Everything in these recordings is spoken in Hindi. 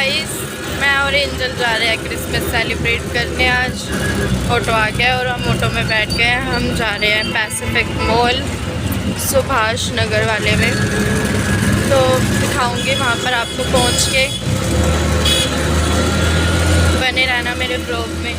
गाइस, मैं और एंजल जा रहे हैं क्रिसमस सेलिब्रेट करने। आज ऑटो आ गया और हम ऑटो में बैठ गए हैं। हम जा रहे हैं पैसिफिक मॉल सुभाष नगर वाले में, तो दिखाऊंगी वहाँ पर आपको पहुँच के। बने रहना मेरे ब्लॉग में।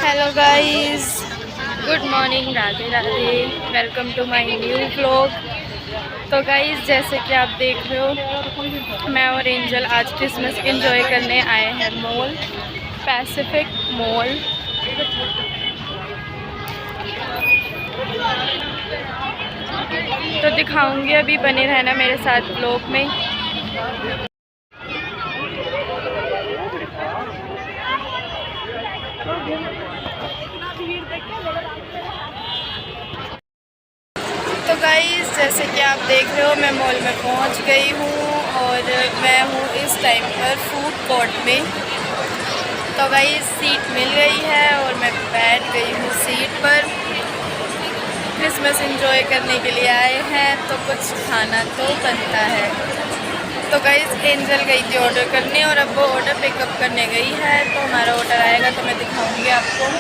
Hello guys, good morning, Radhe Radhe, welcome to my new vlog. तो गाइस, जैसे कि आप देख रहे हो, मैं और एंजल आज क्रिसमस एंजॉय करने आए हैं मॉल, पैसिफिक मॉल। तो दिखाऊंगी, अभी बने रहना मेरे साथ व्लॉग में। तो गाइस, जैसे कि आप देख रहे हो, मैं मॉल में पहुंच गई हूँ और मैं हूँ इस टाइम पर फूड कोर्ट में। तो गाइस, सीट मिल गई है और मैं बैठ गई हूँ सीट पर। क्रिसमस एंजॉय करने के लिए आए हैं तो कुछ खाना तो बनता है। तो गाइस, एंजल गई थी ऑर्डर करने और अब वो ऑर्डर पिकअप करने गई है। तो हमारा ऑर्डर आएगा तो मैं दिखाऊंगी आपको।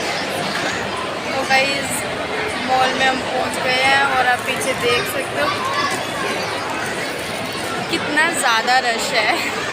तो गाइस, मॉल में हम पहुंच गए हैं और आप पीछे देख सकते हो कितना ज़्यादा रश है।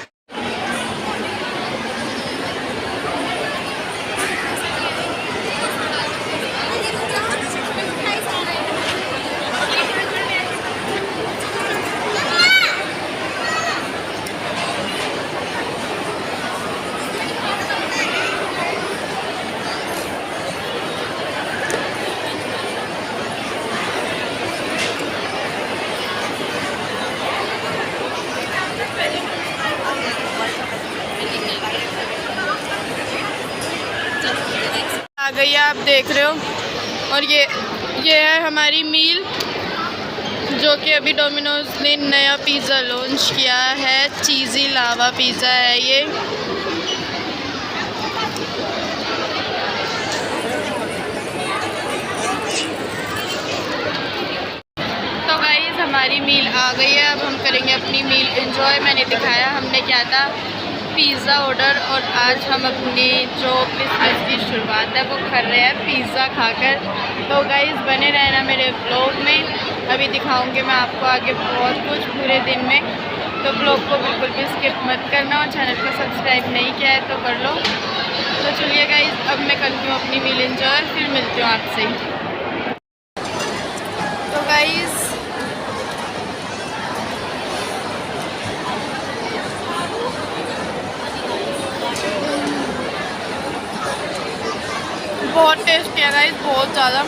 आ गई है, आप देख रहे हो। और ये है हमारी मील, जो कि अभी डोमिनोज ने नया पिज़्ज़ा लॉन्च किया है। चीज़ी लावा पिज़्ज़ा है ये। तो गाइस, हमारी मील आ गई है, अब हम करेंगे अपनी मील एंजॉय। मैंने दिखाया हमने क्या था, पिज़्ज़ा ऑर्डर, और आज हम अपनी जो क्रिसमस की शुरुआत है वो कर रहे हैं पिज़्ज़ा खाकर। तो गाइस, बने रहना मेरे व्लॉग में, अभी दिखाऊंगी मैं आपको आगे बहुत कुछ पूरे दिन में। तो व्लॉग को बिल्कुल भी स्किप मत करना और चैनल को सब्सक्राइब नहीं किया है तो कर लो। तो चलिए गाइस, अब मैं करती हूँ अपनी मील एंजॉय, फिर मिलती हूँ आपसे। तो गाइस, बहुत टेस्टी है गाइस, बहुत ज़्यादा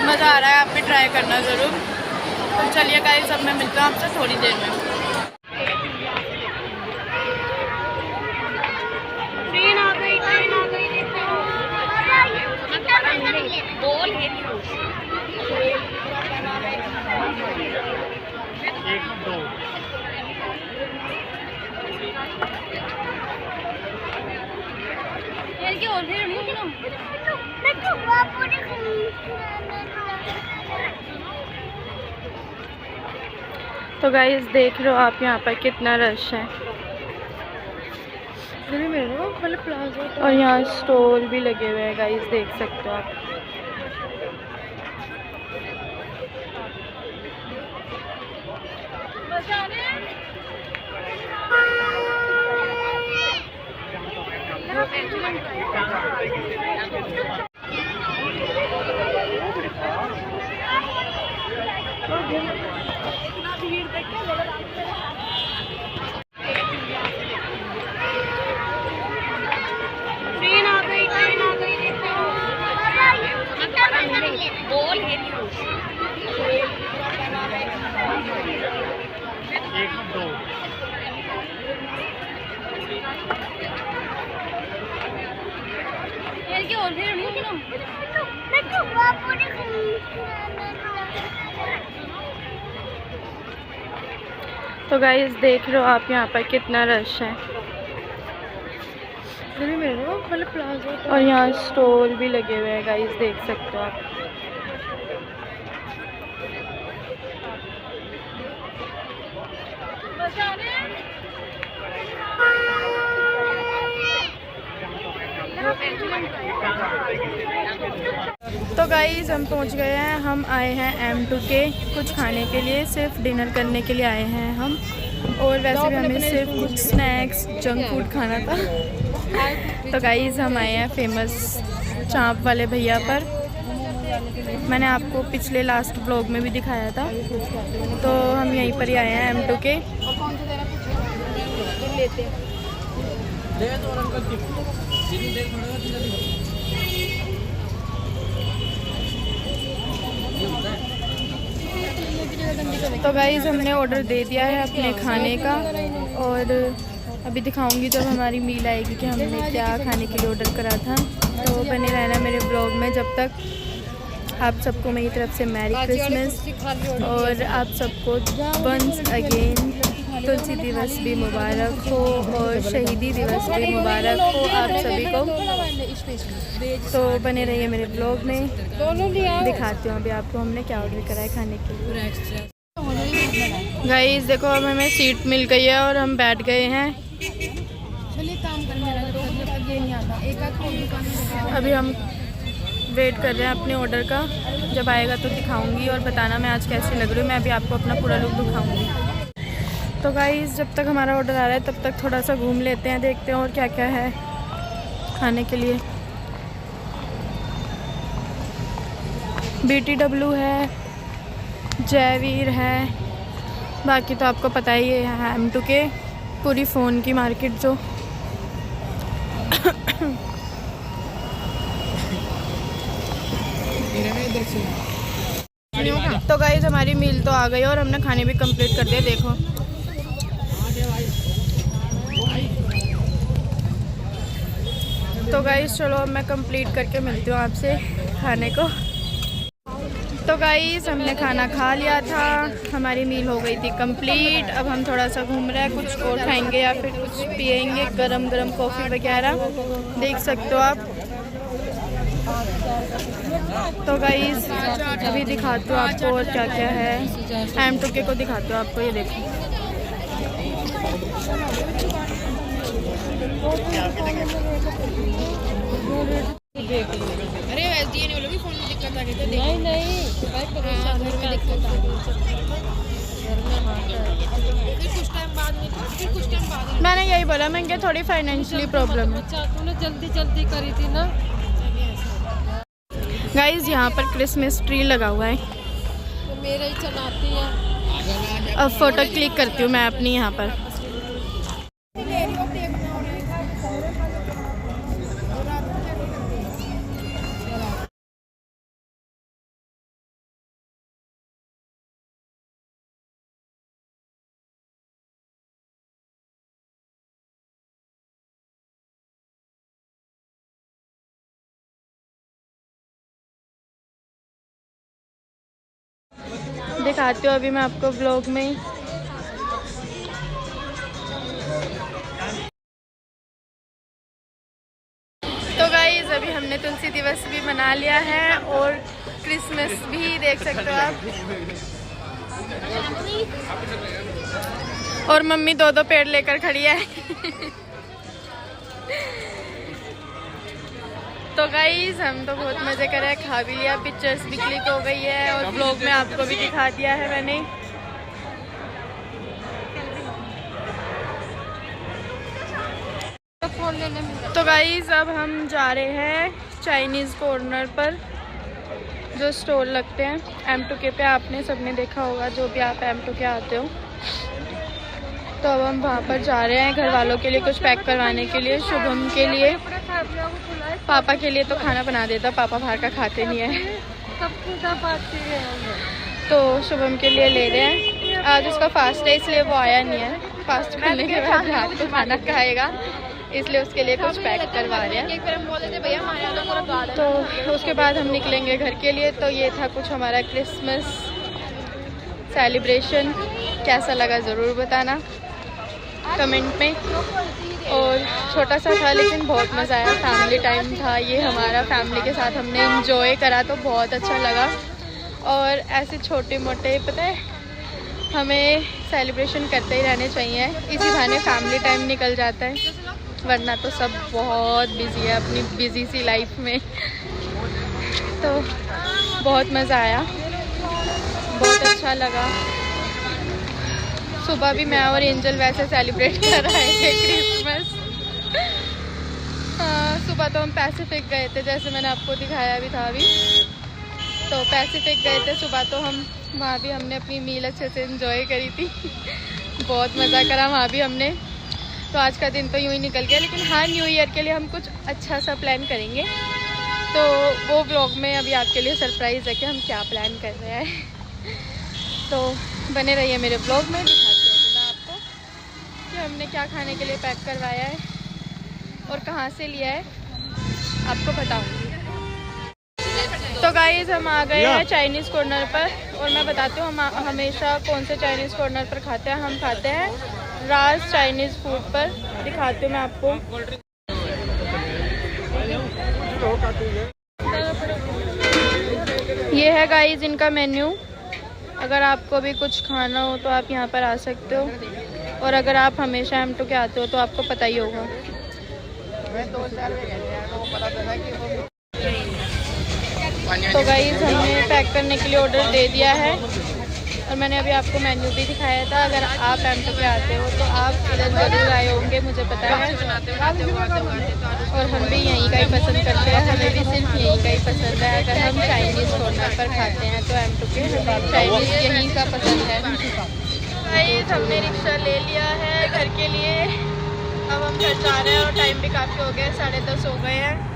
मज़ा आ रहा है। आप भी ट्राई करना ज़रूर। तो चलिए गाइस, अब मैं मिलता हूँ आपसे थोड़ी देर में। ट्रेन आ गई, ट्रेन आ गई। तो गाइस, देख रहे हो आप यहाँ पर कितना रश है। और यहाँ स्टॉल भी लगे हुए हैं गाइस, देख सकते हो आप। ट्रेन आ गई, ट्रेन आ गई। तो गाइस, देख रहे हो आप यहाँ पर कितना रश है। और यहाँ स्टॉल भी लगे हुए हैं गाइस, देख सकते हो आप। तो गाइस हम पहुंच गए हैं। हम आए हैं M2K कुछ खाने के लिए, सिर्फ डिनर करने के लिए आए हैं हम। और वैसे भी हमें सिर्फ कुछ स्नैक्स जंक फूड खाना था। तो गाइस हम आए हैं फेमस चाँप वाले भैया पर। मैंने आपको पिछले लास्ट ब्लॉग में भी दिखाया था। तो हम यहीं पर ही आए हैं M2K। तो गाइस हमने ऑर्डर दे दिया है अपने खाने का, और अभी दिखाऊंगी जब हमारी मील आएगी कि हमने क्या खाने के लिए ऑर्डर करा था। तो बने रहना मेरे ब्लॉग में। जब तक आप सबको मेरी तरफ से मैरी क्रिसमस, और आप सबको वंस अगेन तुलसी दिवस भी मुबारक हो और शहीदी दिवस भी मुबारक हो आप सभी को। तो बने रहिए मेरे ब्लॉग में, दिखाती हूँ अभी आपको हमने क्या ऑर्डर करा है खाने के लिए। गाइस देखो अब हमें सीट मिल गई है और हम बैठ गए हैं। अभी हम वेट कर रहे हैं अपने ऑर्डर का, जब आएगा तो दिखाऊंगी और बताना मैं आज कैसी लग रही हूँ। मैं अभी आपको अपना पूरा लुक दिखाऊंगी। तो गाइस जब तक हमारा ऑर्डर आ रहा है तब तक थोड़ा सा घूम लेते हैं, देखते हैं और क्या क्या है खाने के लिए। BTW है, जयवीर है, बाकी तो आपको पता ही है M2K पूरी फ़ोन की मार्केट जो। तो गाइस हमारी मील तो आ गई और हमने खाने भी कंप्लीट कर दिए। देखो तो गाइस चलो अब मैं कंप्लीट करके मिलती हूँ आपसे खाने को। तो गाइस हमने खाना खा लिया था, हमारी मील हो गई थी कंप्लीट। अब हम थोड़ा सा घूम रहे हैं, कुछ और खाएंगे या फिर कुछ पिएंगे, गरम गरम कॉफ़ी वगैरह, देख सकते हो आप। तो गाइस अभी दिखाती हूँ आपको और क्या क्या है। M2K को दिखाती हूँ आपको, ये देखो। अरे SDA ने बोला कि फ़ोन में दिक्कत आ गई तो नहीं भाई परेशान घर में दिक्कत आ गई। फिर कुछ टाइम बाद मैंने यही बोला, मैं क्या थोड़ी फाइनेंशियली प्रॉब्लम है। तूने जल्दी जल्दी करी थी ना। गाइस यहाँ पर क्रिसमस ट्री लगा हुआ है, तो मेरा ही चलाती है। अब फोटो क्लिक करती हूँ मैं अपनी यहाँ पर। दिखाती हूँ अभी मैं आपको व्लॉग में। तो गाइस अभी हमने तुलसी दिवस भी मना लिया है और क्रिसमस भी, देख सकते हो आप। और मम्मी दो दो पेड़ लेकर खड़ी है। तो गाइस हम तो बहुत मज़े कर रहे हैं, खा भी लिया, पिक्चर्स भी क्लिक हो गई है और ब्लॉग में आपको भी दिखा दिया है मैंने। तो गाइस अब हम जा रहे हैं चाइनीज़ कॉर्नर पर, जो स्टॉल लगते हैं M2K पे। आपने सबने देखा होगा जो भी आप M2K आते हो। तो अब हम वहाँ पर जा रहे हैं घर वालों के लिए कुछ पैक करवाने के लिए, शुभम के लिए। पापा के लिए तो खाना बना देता, पापा बाहर का खाते नहीं है। तो शुभम के लिए ले रहे हैं। आज उसका फास्ट है इसलिए वो आया नहीं है। फास्ट करने के बाद रात को खाना खाएगा, इसलिए उसके लिए कुछ पैक करवा रहे हैं। तो उसके बाद हम निकलेंगे घर के लिए। तो ये था कुछ हमारा क्रिसमस सेलिब्रेशन, कैसा लगा ज़रूर बताना। कमेंट में। और छोटा सा था लेकिन बहुत मज़ा आया, फैमिली टाइम था ये हमारा, फैमिली के साथ हमने इंजॉय करा तो बहुत अच्छा लगा। और ऐसे छोटे मोटे पता है हमें सेलिब्रेशन करते ही रहने चाहिए, इसी बहाने फैमिली टाइम निकल जाता है, वरना तो सब बहुत बिजी है अपनी बिजी सी लाइफ में। तो बहुत मज़ा आया, बहुत अच्छा लगा। सुबह भी मैं और एंजल वैसे सेलिब्रेट कर रहे थे क्रिसमस। सुबह तो हम पैसिफिक गए थे, जैसे मैंने आपको दिखाया भी था अभी, तो पैसिफिक गए थे सुबह, तो हम वहाँ भी हमने अपनी मील अच्छे से एंजॉय करी थी। बहुत मज़ा करा वहाँ भी हमने। तो आज का दिन तो यूँ ही निकल गया, लेकिन हाँ न्यू ईयर के लिए हम कुछ अच्छा सा प्लान करेंगे, तो वो व्लॉग में अभी आपके लिए सरप्राइज़ है कि हम क्या प्लान कर रहे हैं। तो बने रहिए मेरे व्लॉग में, दिखाती हूँ मैं आपको कि हमने क्या खाने के लिए पैक करवाया है और कहाँ से लिया है, आपको बताऊँगी। तो गाइस हम आ गए हैं चाइनीज़ कॉर्नर पर, और मैं बताती हूँ हम हमेशा कौन से चाइनीज़ कॉर्नर पर खाते हैं। हम खाते हैं राज चाइनीज़ फूड पर, दिखाती हूँ मैं आपको। ये है गाइस इनका मेन्यू, अगर आपको भी कुछ खाना हो तो आप यहाँ पर आ सकते हो, और अगर आप हमेशा M2 के आते हो तो आपको पता ही होगा। तो गाइस हमने पैक करने के लिए ऑर्डर दे दिया है, और मैंने अभी आपको मेन्यू भी दिखाया था। अगर आप M2 पे आते हो तो आप इधर जरूर आए होंगे, मुझे पता है, और हम भी यहीं का ही पसंद करते हैं, हमें भी सिर्फ यहीं का ही पसंद है। अगर हम चाइनीज़ कॉर्नर पर खाते हैं तो M2 के चाइनीज़ यहीं का पसंद है। गाइस हमने रिक्शा ले लिया है घर के लिए, अब हम घर जा रहे हैं, और टाइम भी काफ़ी हो गया, 10:30 हो गए हैं।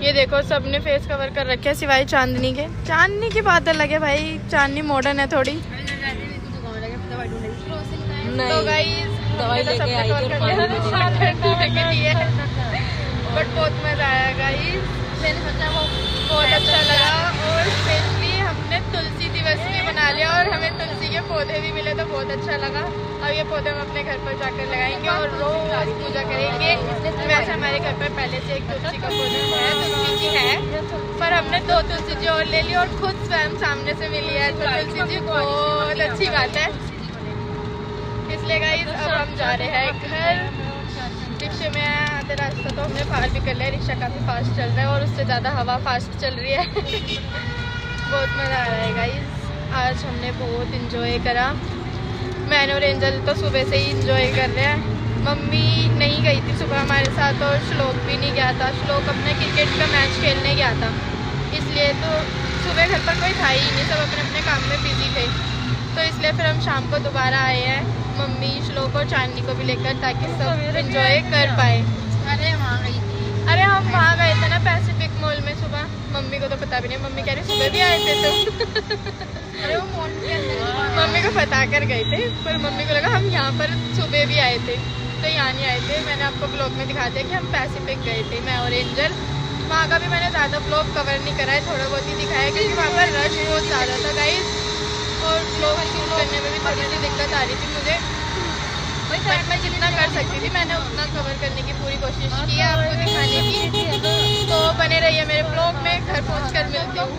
ये देखो सबने फेस कवर कर रखे है सिवाय चांदनी के। चांदनी की बात अलग है भाई, चांदनी मॉडर्न है थोड़ी। तो गाइस दवाई लेके आई है, बट बहुत मजा आया गाइस, बहुत अच्छा लगा। और स्पेशली हमने तुलसी दिवस भी बना लिया, और हमें तुलसी के पौधे भी मिले तो बहुत अच्छा लगा। अब ये पौधे हम अपने घर पर जाकर लगाएंगे और रोज पूजा करेंगे। वैसे हमारे घर पर पहले से एक तुलसी का पौधा है, तुलसी जी है, पर हमने 2 तुलसी जी और ले ली, और खुद स्वयं सामने से मिली है तो तुलसी जी बहुत अच्छी बात है। इसलिए गाइस अब हम जा रहे हैं घर। रिक्शे में आधे रास्ता तो हमने पार भी कर लिया, रिक्शा काफ़ी फास्ट चल रहा है और उससे ज़्यादा हवा फास्ट चल रही है। बहुत मज़ा आ रहा है गाइस, आज हमने बहुत इंजॉय करा। मैंने और एंजल तो सुबह से ही इंजॉय कर रहे हैं। मम्मी नहीं गई थी सुबह हमारे साथ, और श्लोक भी नहीं गया था, श्लोक अपने क्रिकेट का मैच खेलने गया था, इसलिए तो सुबह घर पर कोई था ही नहीं, सब अपने अपने काम में बिजी थे। तो इसलिए फिर हम शाम को दोबारा आए हैं, मम्मी श्लोक और चांदनी को भी लेकर, ताकि सब एंजॉय कर पाए। अरे हम वहाँ गए थे ना पैसिफिक मॉल में सुबह, मम्मी को तो पता भी नहीं, मम्मी कह रही सुबह भी आए थे तो। अरे वो मॉल के अंदर मम्मी को बता कर गए थे, पर मम्मी को लगा हम यहाँ पर सुबह भी आए थे, तो यहाँ नहीं आए थे। मैंने आपको ब्लॉग में दिखा दिया कि हम पैसिफिक गए थे, मैं और एंजल। वहाँ का भी मैंने ज़्यादा ब्लॉग कवर नहीं करा है, थोड़ा बहुत ही दिखाया, क्योंकि वहाँ पर रश बहुत ज़्यादा था गाइस, और ब्लॉग शूट करने में भी थोड़ी सी दिक्कत आ रही थी मुझे, बट मैं जितना कर सकती थी मैंने उतना कवर करने की पूरी कोशिश की है आपको दिखाने की। तो बने रहिए मेरे ब्लॉग में, घर पहुँचकर मिलती हूँ।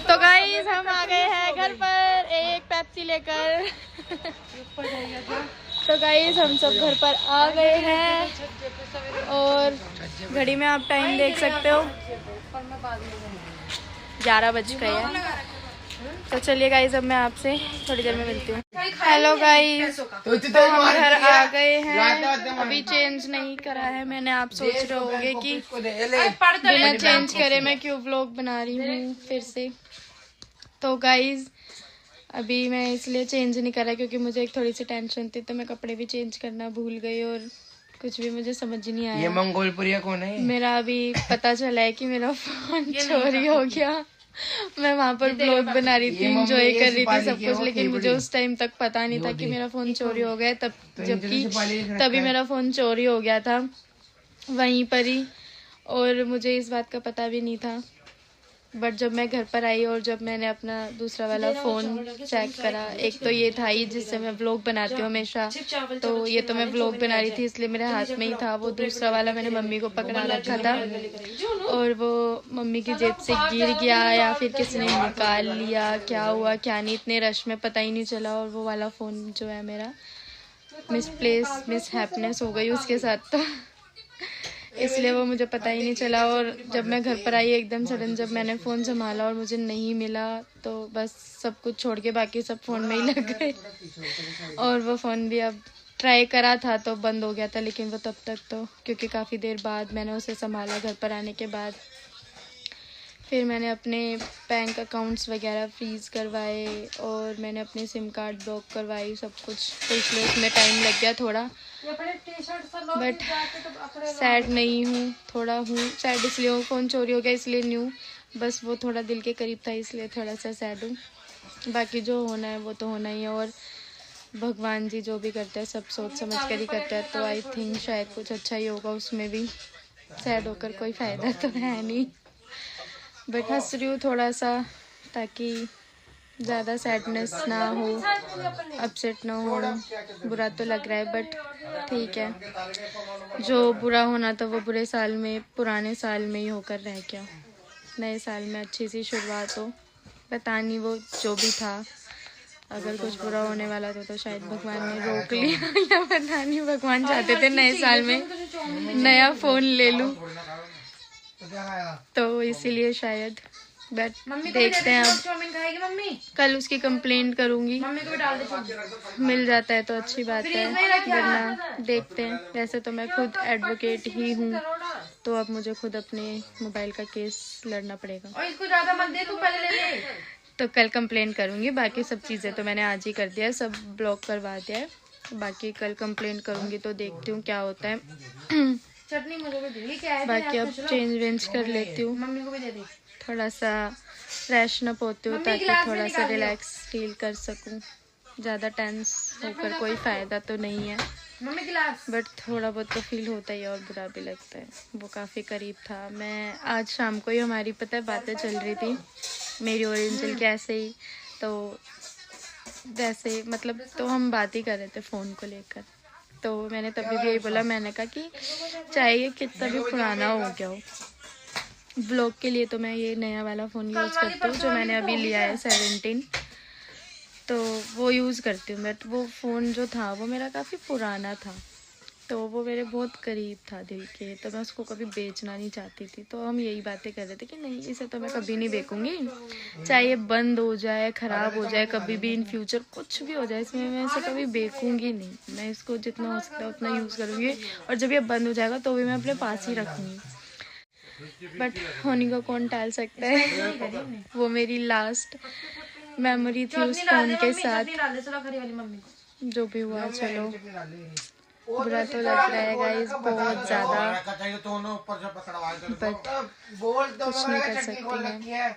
तो गाइस हम आ गए हैं घर पर एक पेप्सी लेकर। तो गाइस हम सब घर पर आ गए हैं, और घड़ी में आप टाइम देख सकते हो 11 बज गए हैं। तो चलिए गाइस अब मैं आपसे थोड़ी देर में मिलती हूँ। हेलो गाइस, तो हम घर आ गए हैं, अभी चेंज नहीं करा है मैंने। आप सोच रहे होंगे कि बिना चेंज करे मैं क्यों व्लॉग बना रही हूँ फिर से। तो गाइस अभी मैं इसलिए चेंज नहीं करा क्योंकि मुझे एक थोड़ी सी टेंशन थी, तो मैं कपड़े भी चेंज करना भूल गई, और कुछ भी मुझे समझ नहीं आया। ये मंगोलपुरिया कौन है? मेरा अभी पता चला है कि मेरा फोन चोरी हो गया। मैं वहाँ पर ब्लॉग बना रही थी, एंजॉय कर रही थी सब कुछ, लेकिन मुझे उस टाइम तक पता नहीं था कि मेरा फ़ोन चोरी हो गया, जबकि तभी मेरा फ़ोन चोरी हो गया था वहीं पर ही, और मुझे इस बात का पता भी नहीं था। बट जब मैं घर पर आई और जब मैंने अपना दूसरा वाला फ़ोन चेक करा, एक तो ये था ही जिससे मैं व्लॉग बनाती हूँ हमेशा, तो ये तो मैं व्लॉग बना रही थी इसलिए मेरे हाथ में ही था। वो दूसरा वाला मैंने मम्मी को पकड़ा रखा था और वो मम्मी की जेब से गिर गया या फिर किसी ने निकाल लिया, क्या हुआ क्या नहीं, इतने रश में पता ही नहीं चला। और वो वाला फ़ोन जो है मेरा मिस हैप्पीनेस हो गई उसके साथ, तो इसलिए वो मुझे पता ही नहीं चला। और जब मैं घर पर आई एकदम सडन जब मैंने फ़ोन संभाला और मुझे नहीं मिला, तो बस सब कुछ छोड़ के बाकी सब फ़ोन में ही लग गए। और वो फ़ोन भी अब ट्राई करा था तो बंद हो गया था, लेकिन वो तब तक तो, क्योंकि काफ़ी देर बाद मैंने उसे संभाला घर पर आने के बाद। फिर मैंने अपने बैंक अकाउंट्स वगैरह फ्रीज़ करवाए और मैंने अपने सिम कार्ड ब्लॉक करवाई, सब कुछ, तो इसलिए उसमें टाइम लग गया थोड़ा। बट सैड नहीं हूँ, थोड़ा हूँ सैड इसलिए हूँ, फ़ोन चोरी हो गया इसलिए नहीं हूँ, बस वो थोड़ा दिल के करीब था इसलिए थोड़ा सा सैड हूँ। बाकी जो होना है वो तो होना ही है, और भगवान जी जो भी करते हैं सब सोच समझ कर ही करते हैं, तो आई थिंक शायद कुछ अच्छा ही होगा उसमें भी। सैड होकर कोई फ़ायदा तो है नहीं, बट हंस रही हूँ थोड़ा सा ताकि ज़्यादा सैडनेस ना हो, अपसेट ना हो। बुरा तो लग रहा है बट ठीक है, जो बुरा होना था वो बुरे साल में, पुराने साल में ही होकर रह गया। नए साल में अच्छी सी शुरुआत हो, पता नहीं वो जो भी था, अगर कुछ बुरा होने वाला था तो शायद भगवान ने रोक लिया या पता नहीं भगवान चाहते थे नए साल में नया फ़ोन ले लूँ, तो इसीलिए शायद। बट देखते हैं, अब कल उसकी कंप्लेंट करूंगी, मिल जाता है तो अच्छी बात है, वरना देखते हैं। वैसे तो मैं खुद एडवोकेट ही हूँ, तो अब मुझे खुद अपने मोबाइल का केस लड़ना पड़ेगा, और इसको ज़्यादा मत दे, तू पहले ले ले। तो कल कंप्लेंट करूंगी, बाकी सब चीज़ें तो मैंने आज ही कर दिया है, सब ब्लॉक करवा दिया है, बाकी कल कंप्लेंट करूंगी तो देखती हूँ क्या होता है। चटनी मुझे भी दे, क्या है बाकी अब चेंज वेंज कर लेती हूँ, मम्मी को भी दे दे, थोड़ा सा फ्रेशन अप होती हूँ ताकि थोड़ा सा रिलैक्स फील कर सकूँ। ज़्यादा टेंस होकर कोई फ़ायदा तो नहीं है, बट थोड़ा बहुत तो फील होता ही है और बुरा भी लगता है। वो काफ़ी करीब था। मैं आज शाम को ही हमारी पता है बातें चल रही थी मेरी और एंजल की, ऐसे ही तो वैसे मतलब, तो हम बात ही कर रहे थे फ़ोन को लेकर, तो मैंने तभी भी यही बोला, मैंने कहा कि चाहे ये कितना भी पुराना हो गया हो, ब्लॉग के लिए तो मैं ये नया वाला फ़ोन यूज़ करती हूँ जो मैंने अभी लिया है 17, तो वो यूज़ करती हूँ। बट वो फ़ोन जो था वो मेरा काफ़ी पुराना था, तो वो मेरे बहुत करीब था दिल के, तो मैं उसको कभी बेचना नहीं चाहती थी। तो हम यही बातें कर रहे थे कि नहीं, इसे तो मैं कभी नहीं बेचूंगी, चाहे ये बंद हो जाए, ख़राब हो जाए, कभी भी इन फ्यूचर कुछ भी हो जाए, इसमें मैं इसे कभी बेचूंगी नहीं। मैं इसको जितना हो सकता है उतना यूज़ करूँगी, और जब ये बंद हो जाएगा तो भी मैं अपने पास ही रखूँगी। बट होने को कौन टाल सकता है, वो मेरी लास्ट मेमोरी थी उस फ़ोन के साथ। जो भी हुआ चलो, बुरा तो लग रहा है गाइस बहुत ज़्यादा, बट कुछ नहीं कर सकती मैं।